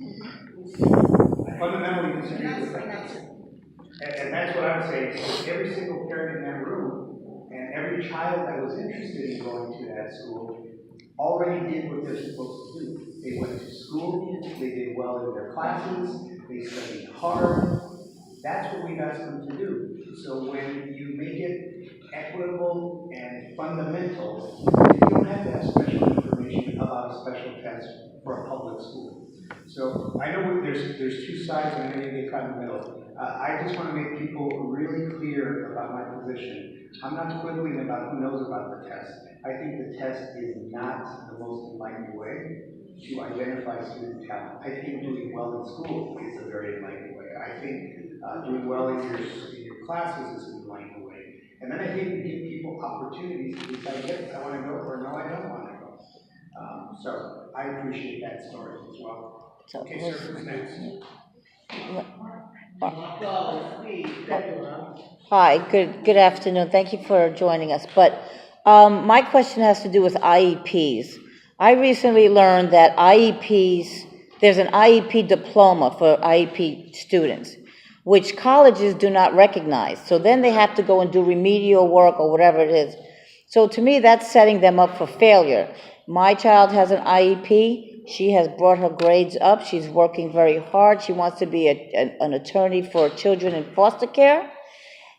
I fundamentally disagree with that. And that's what I'm saying, because every single parent in that room and every child that was interested in going to that school already did what they're supposed to do. They went to school, they did well in their classes, they studied hard. That's what we've asked them to do. So when you make it equitable and fundamental, you don't have to have special information about a special test for a public school. So I know there's two sides, and I know you get caught in the middle. I just want to make people really clear about my position. I'm not quibbling about who knows about the test. I think the test is not the most enlightening way to identify student talent. I think doing well in school is a very enlightening way. I think doing well in your classes is an enlightening way. And then I think we give people opportunities to decide, yes, I want to go, or no, I don't want to go. So I appreciate that story as well. Okay, sir, who's next? Hi, good afternoon. Thank you for joining us. But my question has to do with IEPs. I recently learned that IEPs, there's an IEP diploma for IEP students, which colleges do not recognize. So then they have to go and do remedial work or whatever it is. So to me, that's setting them up for failure. My child has an IEP. She has brought her grades up. She's working very hard. She wants to be an attorney for children in foster care.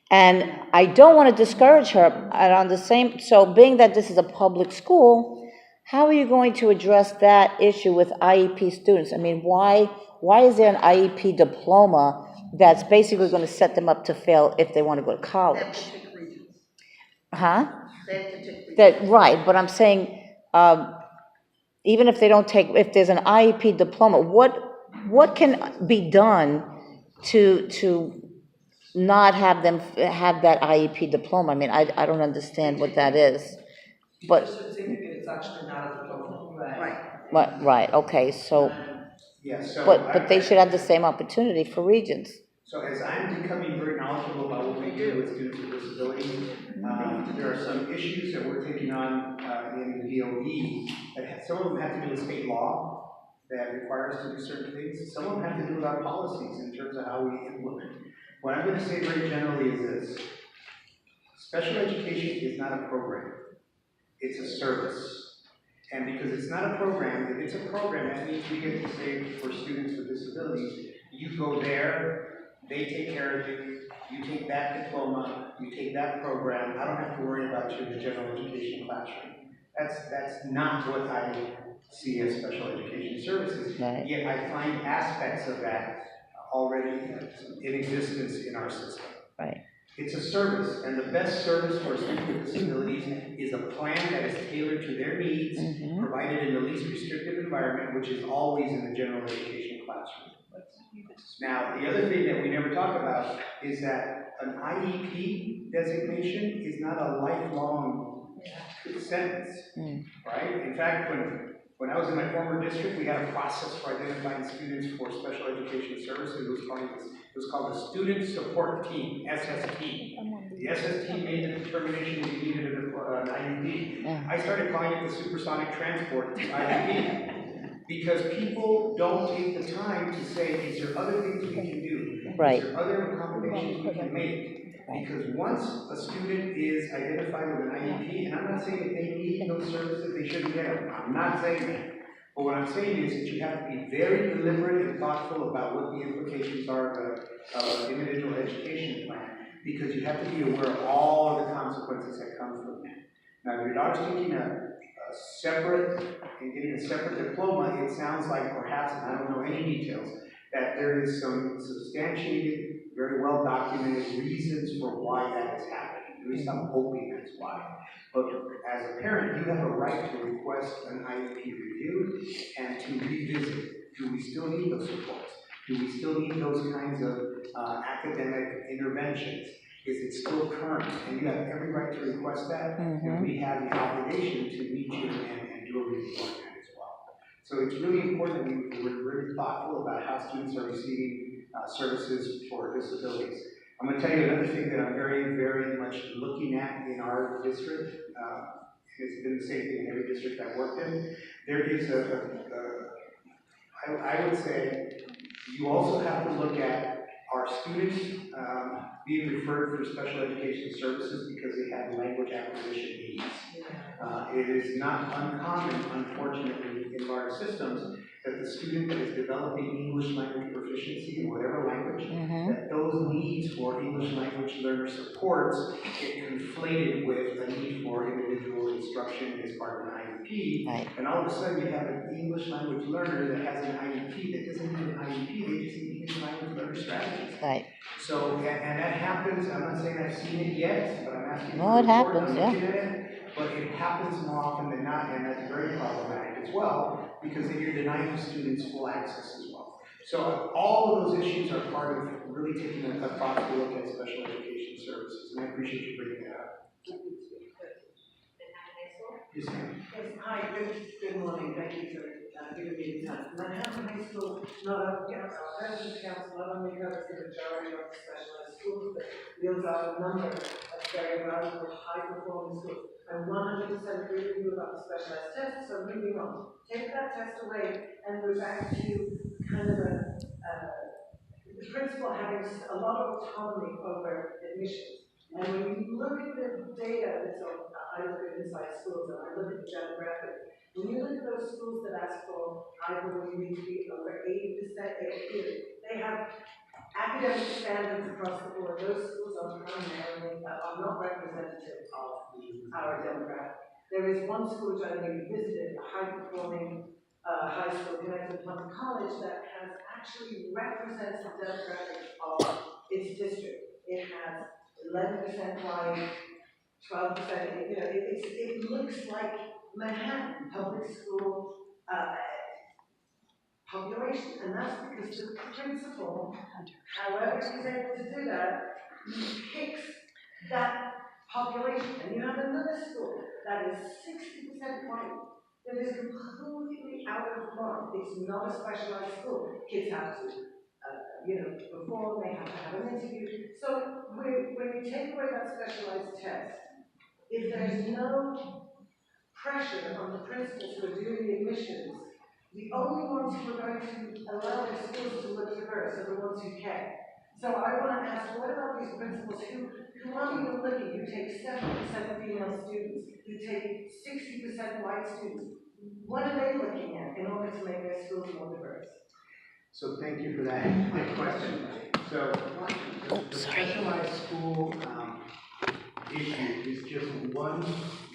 And I don't want to discourage her. And on the same, so being that this is a public school, how are you going to address that issue with IEP students? I mean, why is there an IEP diploma that's basically going to set them up to fail if they want to go to college? Huh? That, right, but I'm saying, even if they don't take, if there's an IEP diploma, what can be done to not have them have that IEP diploma? I mean, I don't understand what that is. But it's actually not a diploma. right, okay, so Yes, so but they should have the same opportunity for Regents. So as I'm becoming very knowledgeable about what we do with students with disabilities, there are some issues that we're taking on in the DOE that some of them have to do with state law that require us to do certain things. Some of them have to do with our policies in terms of how we implement. What I'm going to say very generally is this. Special education is not a program. It's a service. And because it's not a program, if it's a program, that means we get to say for students with disabilities, you go there, they take care of you, you take that diploma, you take that program, I don't have to worry about you in the general education classroom. That's not what I see as special education services. Right. Yet I find aspects of that already in existence in our system. Right. It's a service, and the best service for students with disabilities is a plan that is tailored to their needs, provided in the least restrictive environment, which is always in the general education classroom. Now, the other thing that we never talk about is that an IEP designation is not a lifelong sentence, right? In fact, when I was in my former district, we had a process for identifying students for special education services. It was called the Student Support Team, SST. The SST made the determination that you needed an IEP. I started calling it the Supersonic Transport IEP. Because people don't take the time to say, is there other things we can do? Right. Is there other accommodations we can make? Because once a student is identified with an IEP, and I'm not saying if they need those services, they shouldn't get them. I'm not saying that. But what I'm saying is that you have to be very deliberate and thoughtful about what the implications are of an individual education plan, because you have to be aware of all of the consequences that come from that. Now, if your daughter's taking getting a separate diploma, it sounds like perhaps, and I don't know any details, that there is some substantiated, very well documented reasons for why that is happening. At least I'm hoping that's why. But as a parent, you have a right to request an IEP review and to revisit. Do we still need those supports? Do we still need those kinds of academic interventions? Is it still current? And you have every right to request that, and we have the obligation to meet you and do a review on that as well. So it's really important that we're really thoughtful about how students are receiving services for disabilities. I'm going to tell you another thing that I'm very, very much looking at in our district. It's been the same thing in every district I've worked in. There is I would say you also have to look at our students being referred for special education services because they have language acquisition needs. It is not uncommon, unfortunately, in large systems that the student that is developing English language proficiency in whatever language, that those needs for English language learner supports get conflated with a need for individual instruction as part of an IEP. Right. And all of a sudden you have an English language learner that has an IEP that doesn't need an IEP, they just need English language learner strategies. Right. So, and that happens, I'm not saying I've seen it yet, but I'm asking No, for it a report, happens, I'm yeah. looking at it. But it happens more often than not, and that's very problematic as well, because then you're denying students full access as well. So all of those issues are part of really taking a thoughtful look at special education services, and I appreciate you bringing that up. Yes, ma'am. Yes, hi, good morning, thank you for giving me the time. Manhattan High School, not a resident council, not only covers the majority of the specialized schools, but deals out a number of very valuable, high-performing schools. I 100% agree with you about the specialized tests, so moving on. Take that test away and we're back to kind of the principal having a lot of autonomy over admissions. And when you look at the data that's on, I look at inside schools and I look at the demographic, when you look at those schools that ask for, I believe you need to be over 80%, they have academic standards across the board. Those schools are primarily, are not representative of our demographic. There is one school which I maybe visited, a high-performing high school connected to Plymouth College that has actually represents the demographic of its district. It has 11% white, 12%, you know, it looks like Manhattan public school population, and that's because the principal, however he's able to do that, he picks that population. And you have another school that is 60% white, that is completely out of the mark. It's not a specialized school. Kids have to, perform, they have to have an interview. So when you take away that specialized test, if there's no pressure on the principals who are doing the admissions, the only ones who are going to allow their schools to look diverse are the ones who can. So I want to ask, what about these principals who aren't even looking, who take 70% female students, who take 60% white students? What are they looking at in order to make their schools more diverse? So thank you for that question. So the specialized school issue is just one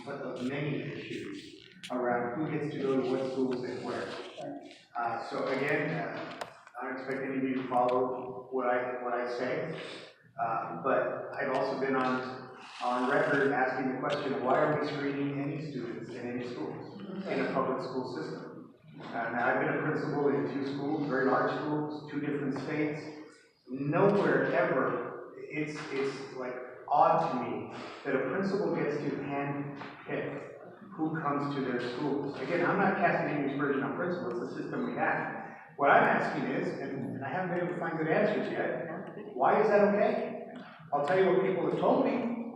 but of many issues around who gets to go to what schools and where. So again, I don't expect any of you to follow what I say, but I've also been on record asking the question, why are we screening any students in any schools in a public school system? Now I've been a principal in 2 schools, very large schools, 2 different states. Nowhere ever, it's like odd to me that a principal gets to handpick who comes to their schools. Again, I'm not casting any aspersion on principals, it's the system we have. What I'm asking is, and I haven't been able to find good answers yet, why is that okay? I'll tell you what people have told me.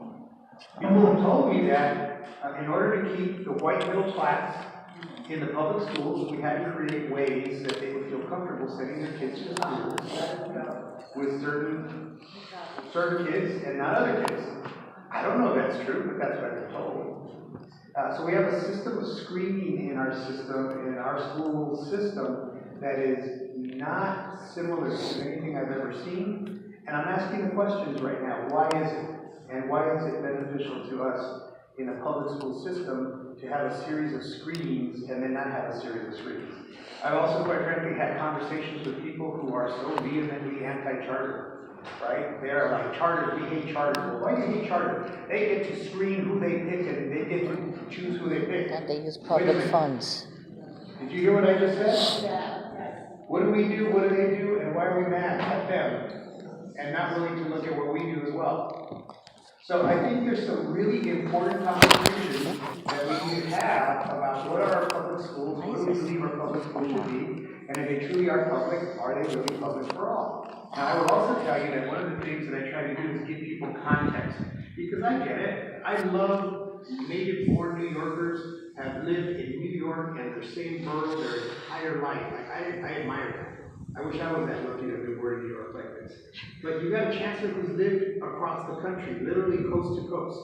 People have told me that in order to keep the white middle class in the public schools, we had to create ways that they would feel comfortable sending their kids to school with certain kids and not other kids. I don't know if that's true, but that's what I've been told. So we have a system of screening in our system, in our school system, that is not similar to anything I've ever seen. And I'm asking the questions right now. Why is it? And why is it beneficial to us in a public school system to have a series of screenings and then not have a series of screenings? I've also, quite frankly, had conversations with people who are so vehemently anti-charter. Right? They are like, charters, we hate charters. Well, why do you hate charters? They get to screen who they pick and they get to choose who they pick. And they use public funds. Did you hear what I just said? Yeah. What do we do? What do they do? And why are we mad at them? And not willing to look at what we do as well. So I think there's some really important conversations that we need to have about what are our public schools, what do we believe our public schools should be, and if they truly are public, are they really public for all? Now, I will also tell you that one of the things that I try to do is give people context, because I get it. I love native-born New Yorkers, have lived in New York and their same borough their entire life. Like, I admire that. I wish I was that lucky to have been born in New York like this. But you got a chancellor who's lived across the country, literally coast to coast.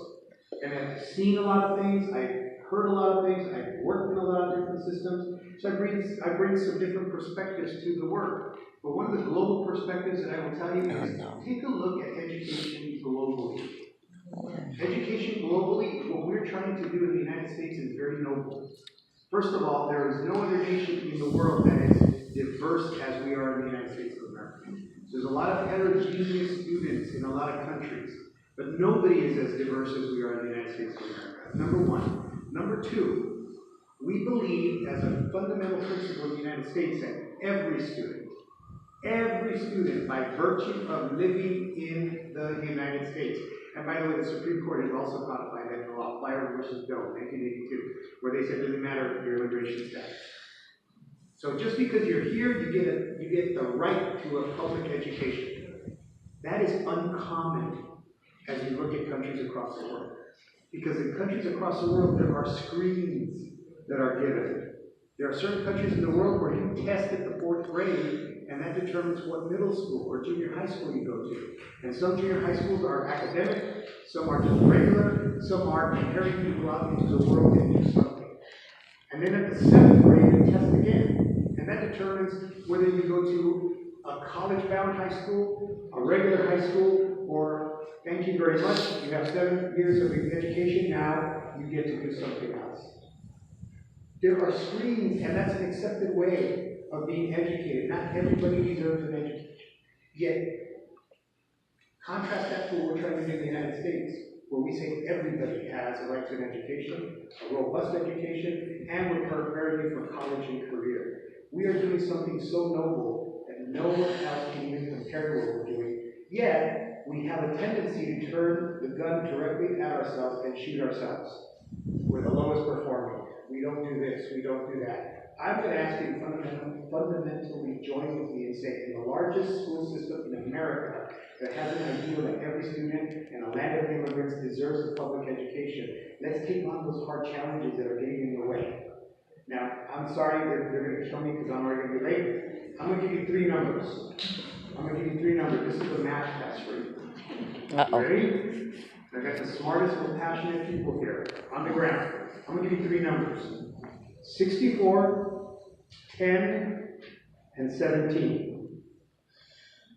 And I've seen a lot of things, I've heard a lot of things, I've worked in a lot of different systems. So I bring some different perspectives to the work. But one of the global perspectives that I will tell you is take a look at education globally. Education globally, what we're trying to do in the United States is very noble. First of all, there is no other nation in the world that is diverse as we are in the United States of America. There's a lot of heterogeneous students in a lot of countries, but nobody is as diverse as we are in the United States of America. Number one. Number two, we believe as a fundamental principle in the United States that every student, by virtue of living in the United States, and by the way, the Supreme Court has also codified that in the law, Flyer versus Doe, 1982, where they said it doesn't matter your immigration status. So just because you're here, you get the right to a public education. That is uncommon as you look at countries across the world. Because in countries across the world, there are screens that are given. There are certain countries in the world where you test at the 4th grade, and that determines what middle school or junior high school you go to. And some junior high schools are academic, some are just regular, some are preparing you to go out into the world and do something. And then at the 7th grade, you test again. And that determines whether you go to a college-bound high school, a regular high school, or, thank you very much, you have 7 years of education, now you get to do something else. There are screens, and that's an accepted way of being educated. Not everybody deserves an education. Yet, contrast that to what we're trying to do in the United States, where we say everybody has a right to an education, a robust education, and we're preparing you for college and career. We are doing something so noble that no one else can even compare to what we're doing. Yet, we have a tendency to turn the gun directly at ourselves and shoot ourselves. We're the lowest performing. We don't do this, we don't do that. I'm going to ask you to fundamentally join with me and say, in the largest school system in America that has an ideal that every student in a land of immigrants deserves a public education, let's take on those hard challenges that are getting in the way. Now, I'm sorry, they're going to kill me because I'm already going to be late. I'm going to give you 3 numbers. This is a math test for you. Ready? I've got the smartest, most passionate people here on the ground. I'm going to give you 3 numbers. 64, 10, and 17.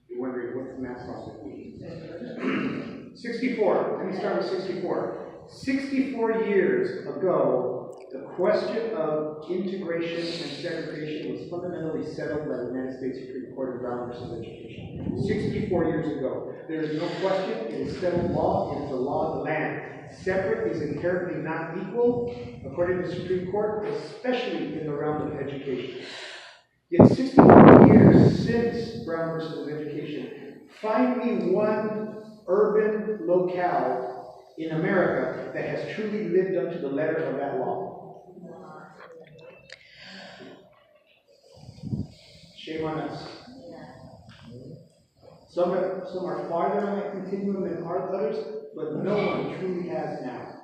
You're wondering what the math supposed to be. 64. Let me start with 64. 64 years ago, the question of integration and segregation was fundamentally settled by the United States Supreme Court in Brown versus Education. 64 years ago. There is no question. It is settled law. It is the law of the land. Separate is inherently not equal, according to the Supreme Court, especially in the realm of education. Yet 64 years since Brown versus Education, find me one urban locale in America that has truly lived up to the letter of that law. Shame on us. Some are farther on that continuum than others, but no one truly has now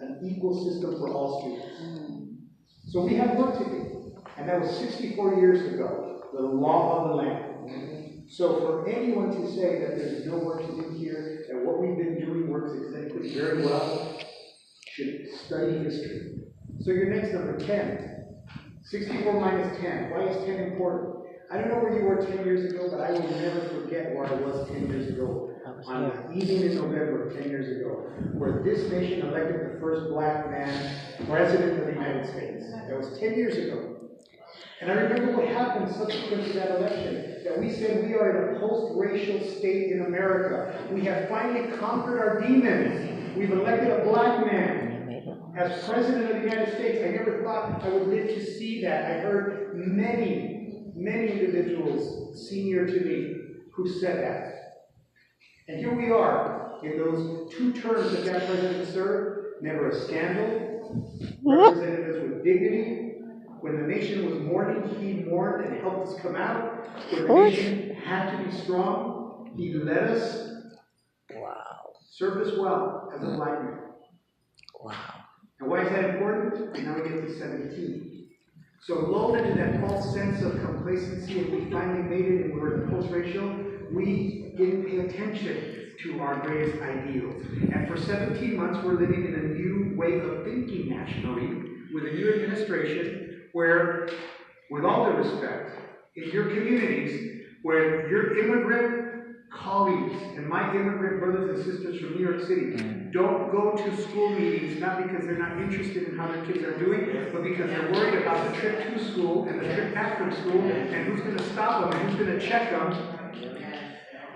an equal system for all students. So we have work to do, and that was 64 years ago, the law of the land. So for anyone to say that there's no work to do here, and what we've been doing works exactly very well, should study history. So your next number, 10. 64 minus 10. Why is 10 important? I don't know where you were 10 years ago, but I will never forget where I was 10 years ago. On the evening in November, 10 years ago, where this nation elected the first black man president of the United States. That was 10 years ago. And I remember what happened subsequent to that election, that we said we are in a post-racial state in America. We have finally conquered our demons. We've elected a black man as president of the United States. I never thought I would live to see that. I heard many individuals senior to me who said that. And here we are, in those 2 terms that that president served, never a scandal, represented us with dignity. When the nation was mourning, he mourned and helped us come out. When the nation had to be strong, he led us. Wow. Served us well as a black man. Wow. And why is that important? And now we get to 17. So lulled into that false sense of complacency, and we finally made it, and we're in the post ratio, we didn't pay attention to our greatest ideals. And for 17 months, we're living in a new way of thinking nationally, with a new administration, where, with all due respect, in your communities, where your immigrant colleagues and my immigrant brothers and sisters from New York City don't go to school meetings, not because they're not interested in how their kids are doing, but because they're worried about the trip to school and the trip back from school, and who's going to stop them and who's going to check them.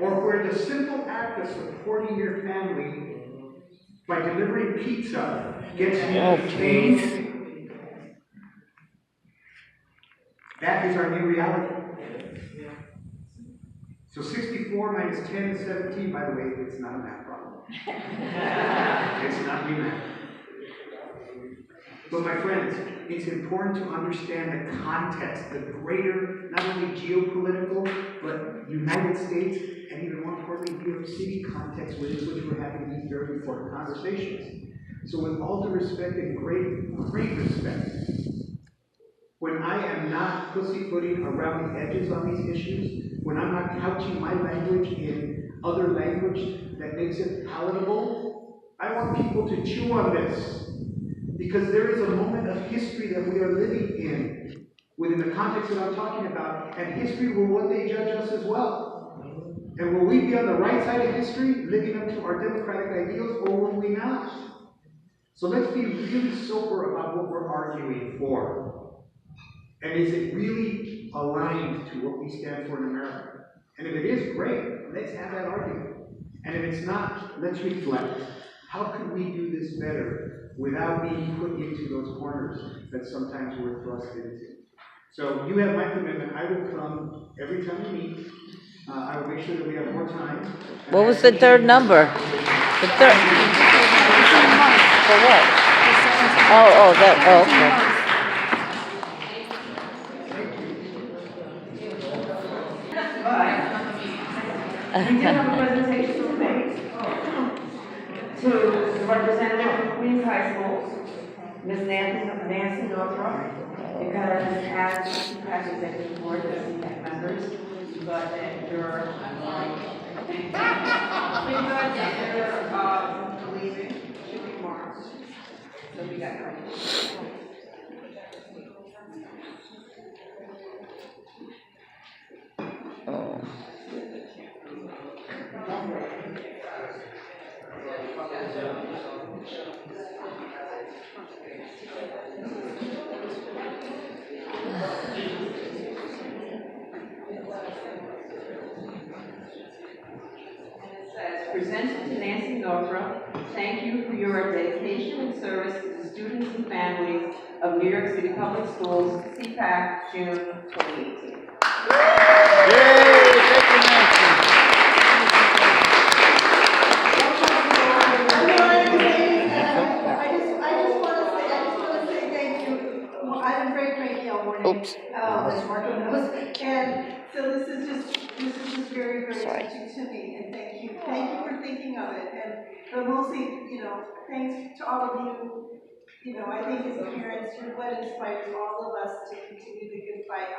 Or where the simple act of supporting your family by delivering pizza gets you to Spain. That is our new reality. So 64 minus 10 is 17, by the way, it's not a math problem. It's not new math. But my friends, it's important to understand the context, the greater, not only geopolitical, but United States, and even more importantly, New York City context within which we're having these very important conversations. So with all due respect and great respect, when I am not pussyfooting around the edges on these issues, when I'm not couching my language in other language that makes it palatable, I want people to chew on this. Because there is a moment of history that we are living in, within the context that I'm talking about, and history will one day judge us as well. And will we be on the right side of history, living up to our democratic ideals, or will we not? So let's be really sober about what we're arguing for. And is it really aligned to what we stand for in America? And if it is, great, let's have that argument. And if it's not, let's reflect. How could we do this better without being put into those corners that sometimes we're thrust into? So you have my commitment. I will come every time we meet. I will make sure that we have more time. What was the third number? The third. For what? Okay. We do have a presentation to make to the representative from Queens High School, Ms. Nancy Northrup, because as the CPAC executive board, the CPAC members, but that you're leaving, should be marked. So we got her. Presented to Nancy Northrup, thank you for your dedication and service to the students and families of New York City Public Schools, CPAC, June 2018. Oops. As Marco knows, and so this is just very, very touching to me, and thank you for thinking of it, but mostly, thanks to all of you. I think as parents, you're what inspires all of us to continue the good fight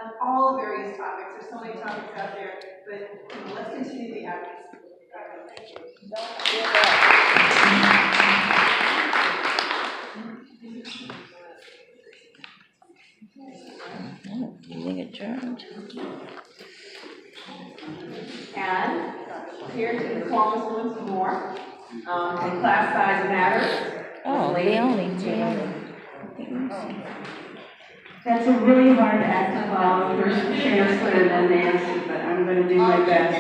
on all the various topics. There's so many topics out there, but let's continue the advocacy. Thank you. Meeting adjourned. And here to inform us once more, on class size matters. Oh, Leonie. That's a really hard act to follow, first Chancellor and then Nancy, but I'm going to do my best.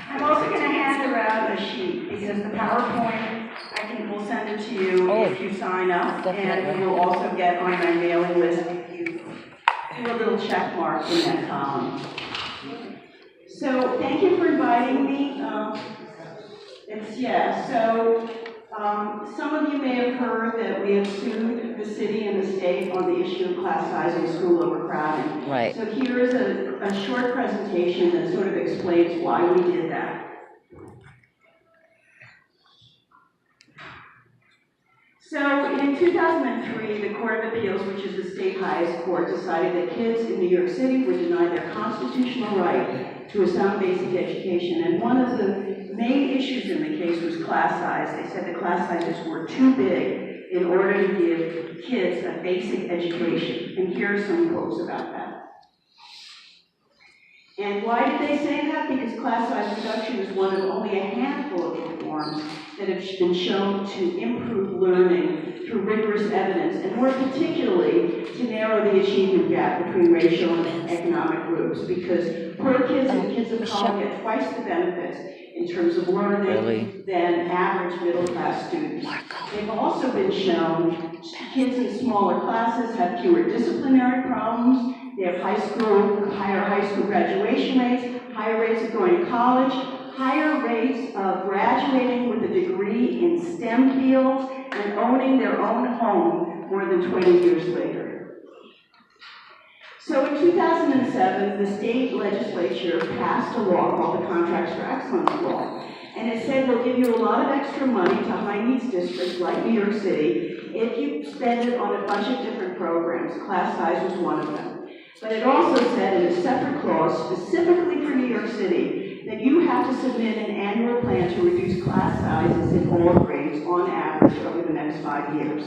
I'm also going to hand around a sheet, because the PowerPoint, I think we'll send it to you if you sign up, and you'll also get on my mailing list if you do a little check mark in that column. So thank you for inviting me. Some of you may have heard that we have sued the city and the state on the issue of class size and school overcrowding. Right. So here is a short presentation that sort of explains why we did that. So in 2003, the Court of Appeals, which is the state highest court, decided that kids in New York City were denied their constitutional right to a sound basic education. And one of the main issues in the case was class size. They said the class sizes were too big in order to give kids a basic education. And here are some quotes about that. And why did they say that? Because class size reduction is one of only a handful of reforms that have been shown to improve learning through rigorous evidence, and more particularly to narrow the achievement gap between racial and economic groups, because poor kids and kids of color get twice the benefits in terms of learning than average middle-class students. They've also been shown kids in smaller classes have fewer disciplinary problems. They have higher high school graduation rates, higher rates of going to college, higher rates of graduating with a degree in STEM fields and owning their own home more than 20 years later. So in 2007, the state legislature passed a law called the Contracts for Excellence Law. And it said we'll give you a lot of extra money to high-needs districts like New York City if you spend it on a bunch of different programs. Class size was one of them. But it also said in a separate clause, specifically for New York City, that you have to submit an annual plan to reduce class sizes in all grades on average over the next 5 years.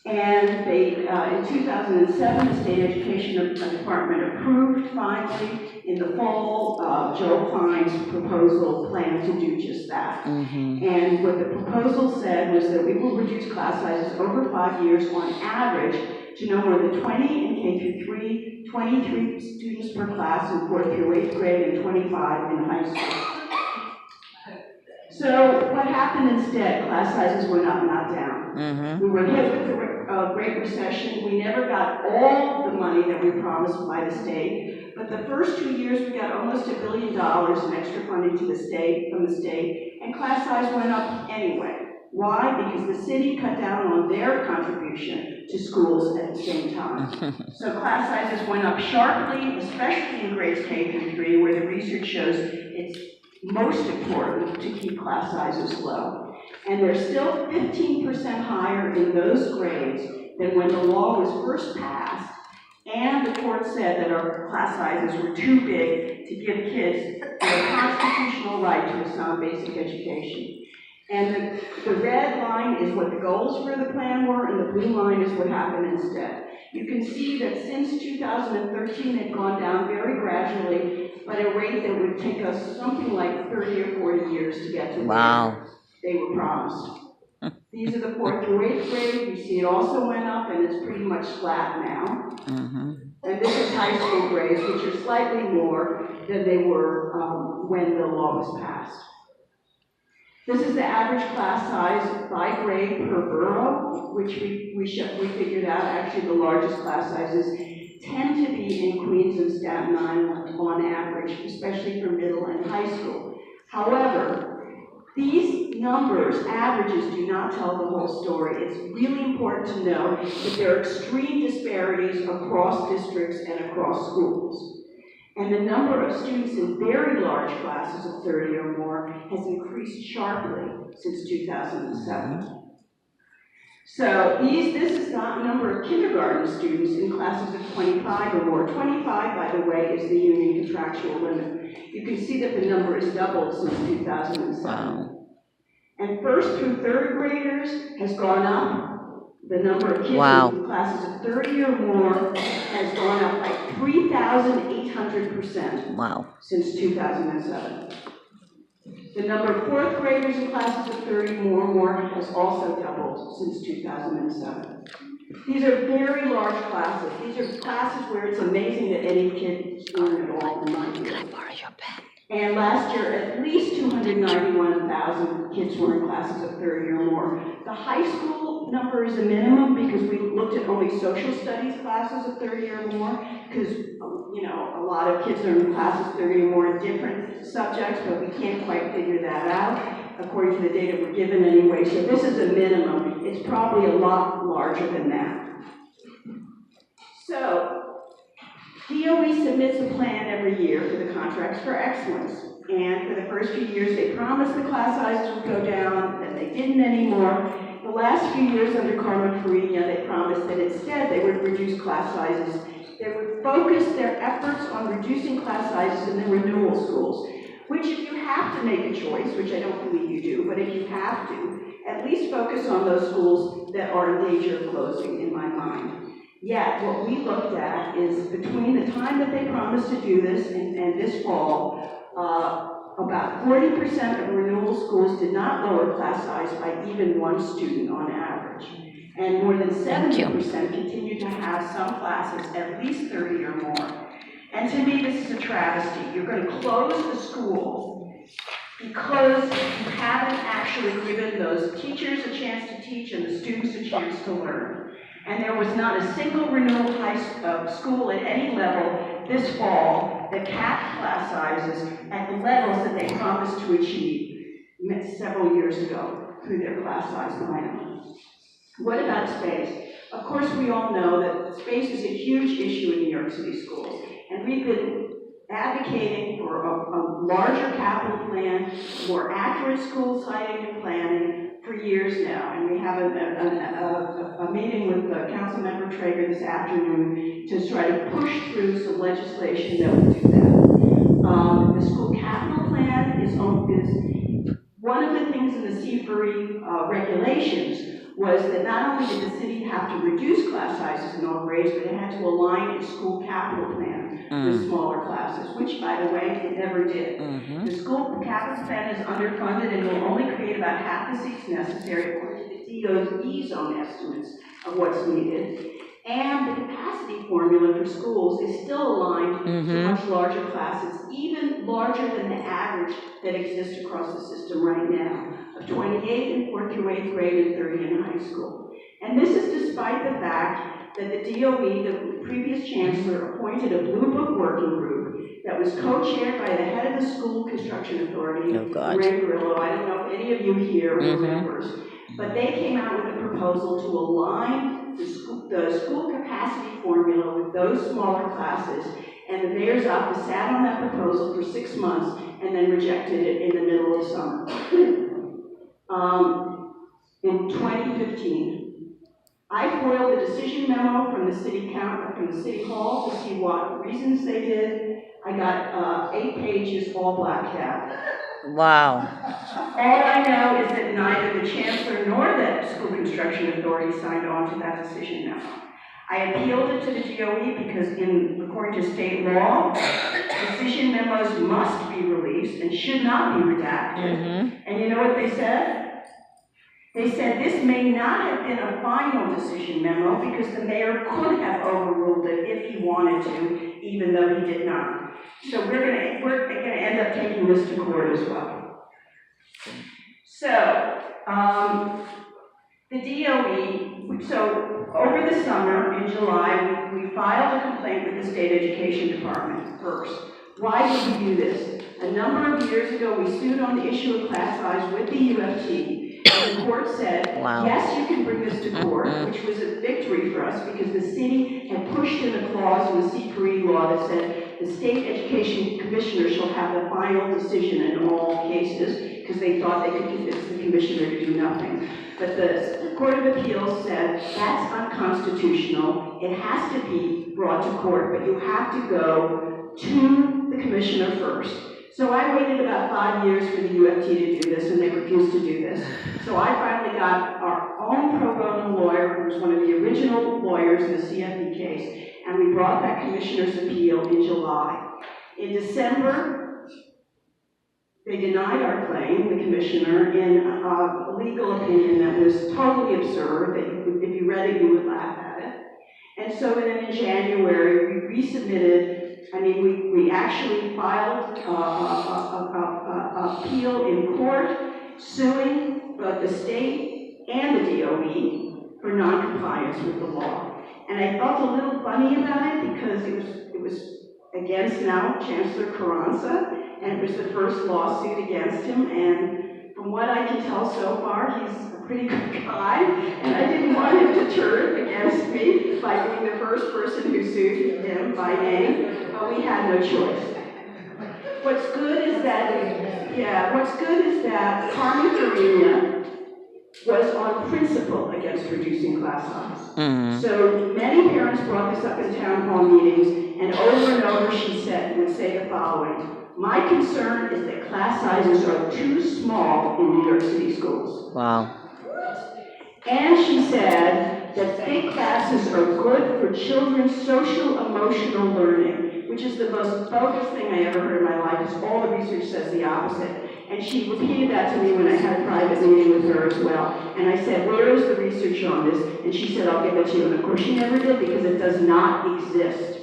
And they, in 2007, the State Education Department approved finally in the fall Joe Klein's proposal plan to do just that. And what the proposal said was that we will reduce class sizes over 5 years on average to no more than 20 in K through 3, 23 students per class in 4th through 8th grade, and 25 in high school. So what happened instead? Class sizes went up, not down. We were hit with the Great Recession. We never got all the money that we promised by the state, but the first 2 years we got almost $1 billion in extra funding to the state, from the state, and class size went up anyway. Why? Because the city cut down on their contribution to schools at the same time. So class sizes went up sharply, especially in grades K through 3, where the research shows it's most important to keep class sizes low. And they're still 15% higher in those grades than when the law was first passed, and the court said that our class sizes were too big to give kids their constitutional right to a sound basic education. And the red line is what the goals for the plan were, and the blue line is what happened instead. You can see that since 2013, they've gone down very gradually, but at a rate that would take us something like 30 or 40 years to get to where they were promised. These are the 4th through 8th grade. You see it also went up, and it's pretty much flat now. And this is high school grades, which are slightly more than they were when the law was passed. This is the average class size by grade per borough, which we figured out actually the largest class sizes tend to be in Queens and Staten Island on average, especially for middle and high school. However, these numbers, averages, do not tell the whole story. It's really important to know that there are extreme disparities across districts and across schools. And the number of students in very large classes of 30 or more has increased sharply since 2007. So this is not a number of kindergarten students in classes of 25 or more. 25, by the way, is the union contractual limit. You can see that the number has doubled since 2007. And 1st through 3rd graders has gone up. The number of kids in classes of 30 or more has gone up by 3,800% since 2007. The number of 4th graders in classes of 30 or more has also doubled since 2007. These are very large classes. These are classes where it's amazing that any kid is learning at all in my year. Can I borrow your pen? And last year, at least 291,000 kids were in classes of 30 or more. The high school number is a minimum because we looked at only social studies classes of 30 or more, because, you know, a lot of kids are in classes 30 or more in different subjects, but we can't quite figure that out, according to the data we're given anyway. So this is a minimum. It's probably a lot larger than that. So, DOE submits a plan every year for the Contracts for Excellence. And for the first few years, they promised the class sizes would go down, then they didn't anymore. The last few years under Carmen Farina, they promised that instead they would reduce class sizes. They would focus their efforts on reducing class sizes in the renewal schools, which if you have to make a choice, which I don't believe you do, but if you have to, at least focus on those schools that are in danger of closing, in my mind. Yet, what we looked at is between the time that they promised to do this and this fall, about 40% of renewal schools did not lower class size by even one student on average. And more than 70% continue to have some classes at least 30 or more. And to me, this is a travesty. You're going to close the school because you haven't actually given those teachers a chance to teach and the students a chance to learn. And there was not a single renewal school at any level this fall that capped class sizes at the levels that they promised to achieve several years ago through their class size plan. What about space? Of course, we all know that space is a huge issue in New York City schools, and we've been advocating for a larger capital plan, more accurate school siting and planning for years now. And we have a meeting with Councilmember Traeger this afternoon to try to push through some legislation that would do that. The school capital plan is one of the things in the C3 regulations was that not only did the city have to reduce class sizes in all grades, but it had to align its school capital plan with smaller classes, which, by the way, it never did. The school capital plan is underfunded and will only create about half the seats necessary according to the DOE's own estimates of what's needed. And the capacity formula for schools is still aligned to much larger classes, even larger than the average that exists across the system right now, of 28 in 4th through 8th grade and 30 in high school. And this is despite the fact that the DOE, the previous chancellor, appointed a Blue Book working group that was co-chaired by the head of the school construction authority, Ray Grillo. I don't know if any of you here were members, but they came out with a proposal to align the school capacity formula with those smaller classes, and the mayor's office sat on that proposal for 6 months and then rejected it in the middle of summer. In 2015, I foiled a decision memo from the city hall to see what reasons they did. I got 8 pages all blacked out. Wow. All I know is that neither the chancellor nor the school construction authority signed on to that decision memo. I appealed it to the DOE because according to state law, decision memos must be released and should not be redacted. And you know what they said? They said this may not have been a final decision memo because the mayor could have overruled it if he wanted to, even though he did not. So we're gonna end up taking this to court as well. So the DOE. So over the summer in July, we filed a complaint with the state education department first. Why did we do this? A number of years ago, we sued on the issue of class size with the UFT. And the court said, yes, you can bring this to court, which was a victory for us because the city had pushed in a clause in the CPAC law that said the state education commissioner shall have the final decision in all cases because they thought they could convince the commissioner to do nothing. But the Court of Appeals said that's unconstitutional. It has to be brought to court, but you have to go to the commissioner first. So I waited about 5 years for the UFT to do this, and they refused to do this. So I finally got our own pro bono lawyer, who was one of the original lawyers in the CFE case, and we brought that commissioner's appeal in July. In December, they denied our claim, the commissioner, in a legal opinion that was totally absurd, that if you read it, you would laugh at it. And so then in January, we resubmitted. We actually filed an appeal in court suing both the state and the DOE for noncompliance with the law. And I felt a little funny about it because it was against now Chancellor Carranza, and it was the first lawsuit against him. And from what I can tell so far, he's a pretty good guy, and I didn't want him to turn against me by being the first person who sued him by name, but we had no choice. What's good is that Carmen Farina was on principle against reducing class size. So many parents brought this up in town hall meetings, and over she would say the following: my concern is that class sizes are too small in New York City schools. Wow. And she said that big classes are good for children's social emotional learning, which is the most bogus thing I ever heard in my life, because all the research says the opposite. And she repeated that to me when I had a private meeting with her as well. And I said, where is the research on this? And she said, I'll give it to you. And of course she never did, because it does not exist.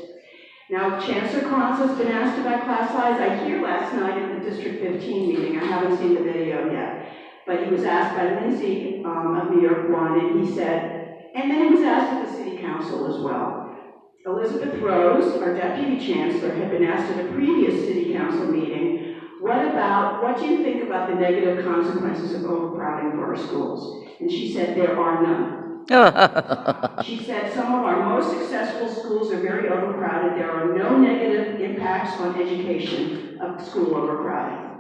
Now, Chancellor Carranza has been asked about class size. I hear last night at the District 15 meeting, I haven't seen the video yet, but he was asked by Lindsay of New York One, and he said, and then he was asked at the City Council as well. Elizabeth Rose, our Deputy Chancellor, had been asked at a previous City Council meeting, what do you think about the negative consequences of overcrowding for our schools? And she said, there are none. She said some of our most successful schools are very overcrowded. There are no negative impacts on education of school overcrowding.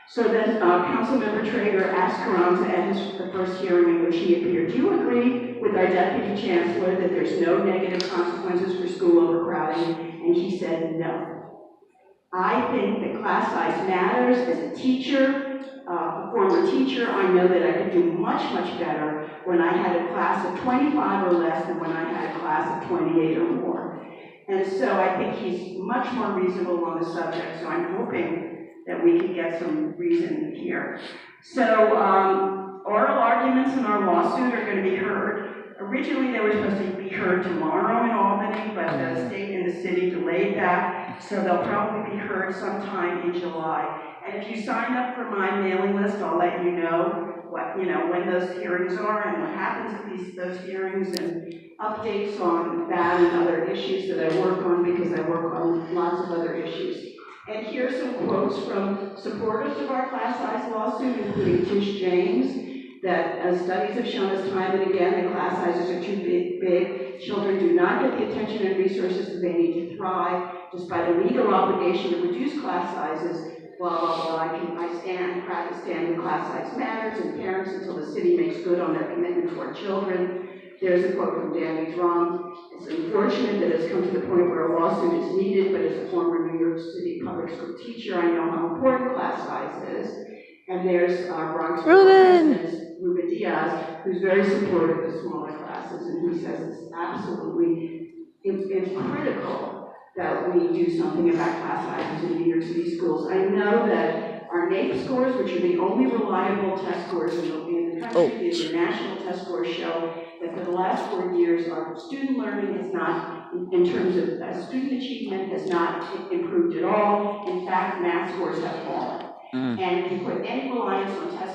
So then Councilmember Traeger asked Carranza at the first hearing in which he appeared, do you agree with our Deputy Chancellor that there's no negative consequences for school overcrowding? And he said no. I think that class size matters. As a teacher, a former teacher, I know that I could do much, much better when I had a class of 25 or less than when I had a class of 28 or more. And so I think he's much more reasonable on the subject, so I'm hoping that we can get some reason here. So oral arguments in our lawsuit are going to be heard. Originally, they were supposed to be heard tomorrow in Albany, but the state and the city delayed that, so they'll probably be heard sometime in July. And if you sign up for my mailing list, I'll let you know when those hearings are and what happens at those hearings, and updates on that and other issues that I work on, because I work on lots of other issues. And here's some quotes from supporters of our class size lawsuit, including Tish James, that studies have shown us time and again that class sizes are too big. Children do not get the attention and resources that they need to thrive, despite a legal obligation to reduce class sizes. Blah, blah, blah. I proud to stand with class size matters and parents until the city makes good on their commitment to our children. There's a quote from Danny Drum. It's unfortunate that it's come to the point where a lawsuit is needed, but as a former New York City public school teacher, I know how important class size is. And there's Bronx President Ruben Diaz, who's very supportive of smaller classes, and he says it's absolutely critical that we do something about class sizes in New York City schools. I know that our NAEP scores, which are the only reliable test scores in the country, the national test scores show that for the last 4 years, our student learning has not, in terms of student achievement, has not improved at all. In fact, math scores have fallen. And if you put any reliance on test